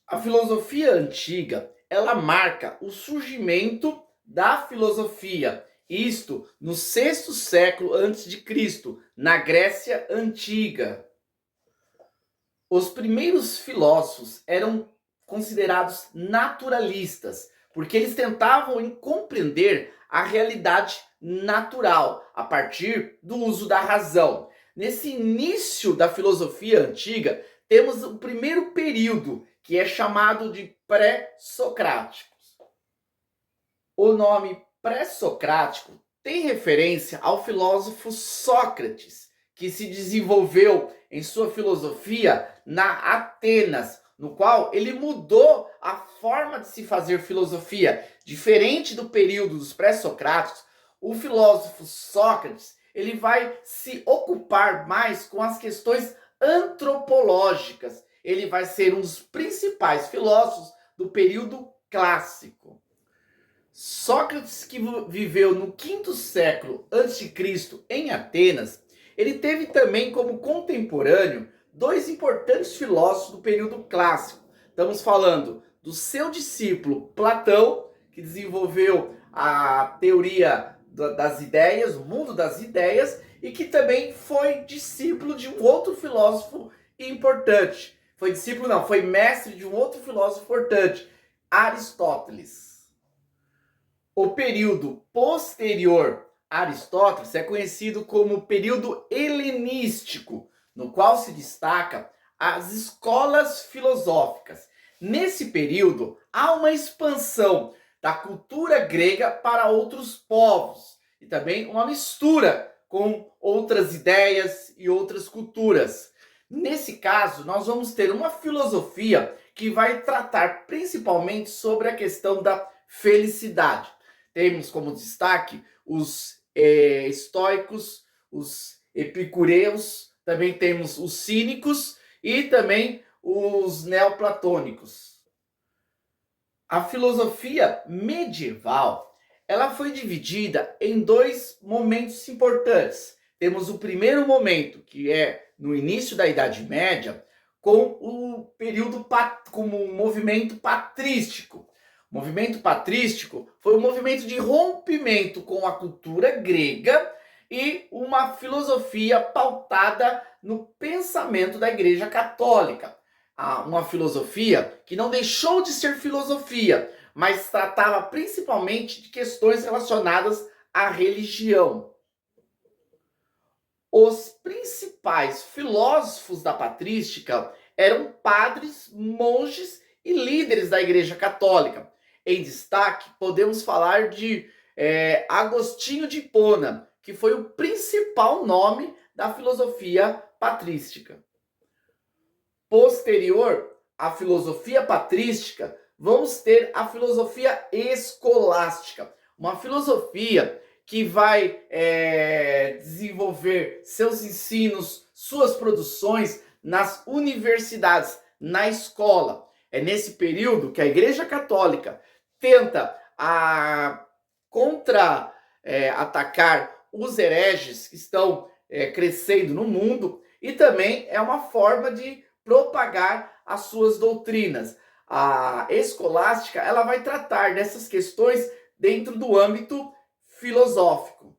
A filosofia antiga, ela marca o surgimento da filosofia, isto no sexto século antes de Cristo, na Grécia antiga. Os primeiros filósofos eram considerados naturalistas, porque eles tentavam compreender a realidade natural a partir do uso da razão. Nesse início da filosofia antiga, temos o primeiro período, que é chamado de pré-socráticos. O nome pré-socrático tem referência ao filósofo Sócrates, que se desenvolveu em sua filosofia na Atenas, no qual ele mudou a forma de se fazer filosofia. Diferente do período dos pré-socráticos, o filósofo Sócrates ele vai se ocupar mais com as questões antropológicas. Ele vai ser um dos principais filósofos do período clássico. Sócrates, que viveu no quinto século a.C. em Atenas, ele teve também como contemporâneo dois importantes filósofos do período clássico. Estamos falando do seu discípulo Platão, que desenvolveu a teoria das ideias, o mundo das ideias, e que também foi discípulo de um outro filósofo importante. Foi mestre de um outro filósofo importante, Aristóteles. O período posterior a Aristóteles é conhecido como período helenístico, no qual se destaca as escolas filosóficas. Nesse período, há uma expansão da cultura grega para outros povos e também uma mistura com outras ideias e outras culturas. Nesse caso, nós vamos ter uma filosofia que vai tratar principalmente sobre a questão da felicidade. Temos como destaque os estoicos, os epicureus, também temos os cínicos e também os neoplatônicos. A filosofia medieval, ela foi dividida em dois momentos importantes. Temos o primeiro momento, que é no início da Idade Média, com o período como um movimento patrístico. O movimento patrístico foi um movimento de rompimento com a cultura grega e uma filosofia pautada no pensamento da Igreja Católica. Uma filosofia que não deixou de ser filosofia, mas tratava principalmente de questões relacionadas à religião. Os principais filósofos da patrística eram padres, monges e líderes da Igreja Católica. Em destaque, podemos falar de Agostinho de Hipona, que foi o principal nome da filosofia patrística. Posterior à filosofia patrística, vamos ter a filosofia escolástica, uma filosofia que vai desenvolver seus ensinos, suas produções nas universidades, na escola. É nesse período que a Igreja Católica tenta atacar os hereges que estão crescendo no mundo, e também é uma forma de propagar as suas doutrinas. A escolástica ela vai tratar dessas questões dentro do âmbito filosófico.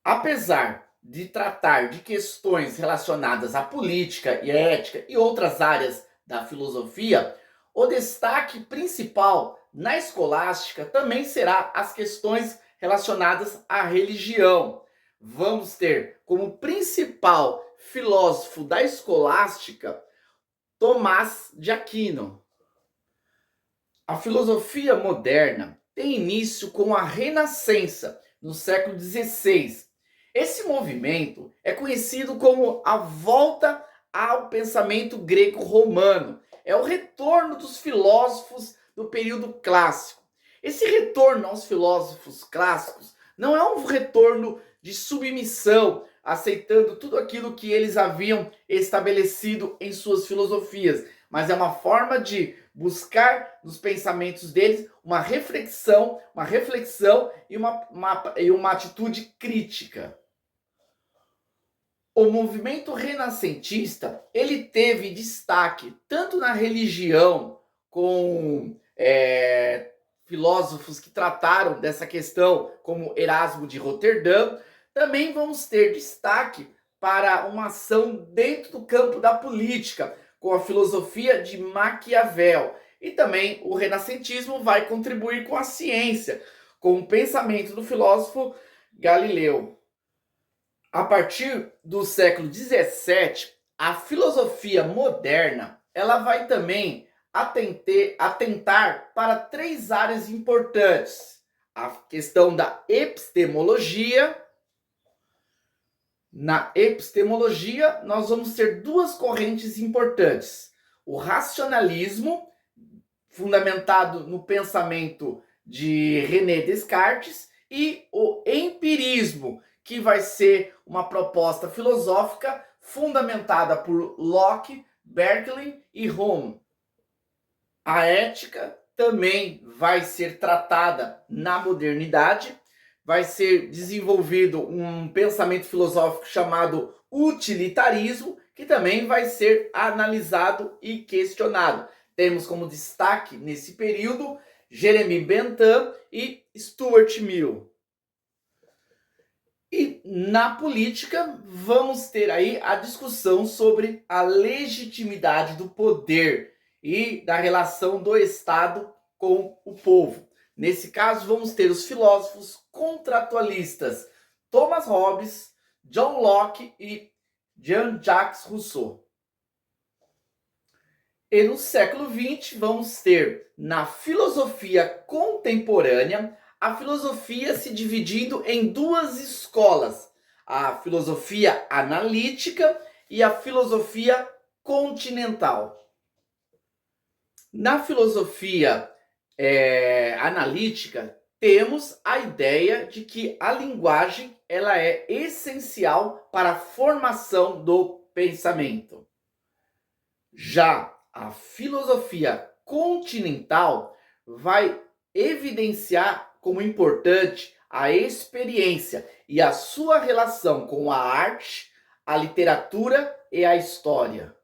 Apesar de tratar de questões relacionadas à política e ética e outras áreas da filosofia, o destaque principal na escolástica também será as questões relacionadas à religião. Vamos ter como principal filósofo da escolástica Tomás de Aquino. A filosofia moderna tem início com a Renascença, no século XVI. Esse movimento é conhecido como a volta ao pensamento greco-romano. É o retorno dos filósofos do período clássico. Esse retorno aos filósofos clássicos não é um retorno de submissão, aceitando tudo aquilo que eles haviam estabelecido em suas filosofias, mas é uma forma de buscar nos pensamentos deles uma reflexão e uma atitude crítica. O movimento renascentista, ele teve destaque tanto na religião, com filósofos que trataram dessa questão, como Erasmo de Roterdã. Também vamos ter destaque para uma ação dentro do campo da política, com a filosofia de Maquiavel. E também o renascentismo vai contribuir com a ciência, com o pensamento do filósofo Galileu. A partir do século XVII, a filosofia moderna ela vai também atentar para três áreas importantes: a questão da epistemologia. Na epistemologia, nós vamos ter duas correntes importantes: o racionalismo, fundamentado no pensamento de René Descartes, e o empirismo, que vai ser uma proposta filosófica fundamentada por Locke, Berkeley e Hume. A ética também vai ser tratada na modernidade, vai ser desenvolvido um pensamento filosófico chamado utilitarismo, que também vai ser analisado e questionado. Temos como destaque nesse período Jeremy Bentham e Stuart Mill. E na política vamos ter aí a discussão sobre a legitimidade do poder e da relação do Estado com o povo. Nesse caso vamos ter os filósofos contratualistas Thomas Hobbes, John Locke e Jean-Jacques Rousseau. E no século XX vamos ter, na filosofia contemporânea, a filosofia se dividindo em duas escolas: a filosofia analítica e a filosofia continental. Na filosofia analítica, temos a ideia de que a linguagem ela é essencial para a formação do pensamento. Já a filosofia continental vai evidenciar como importante a experiência e a sua relação com a arte, a literatura e a história.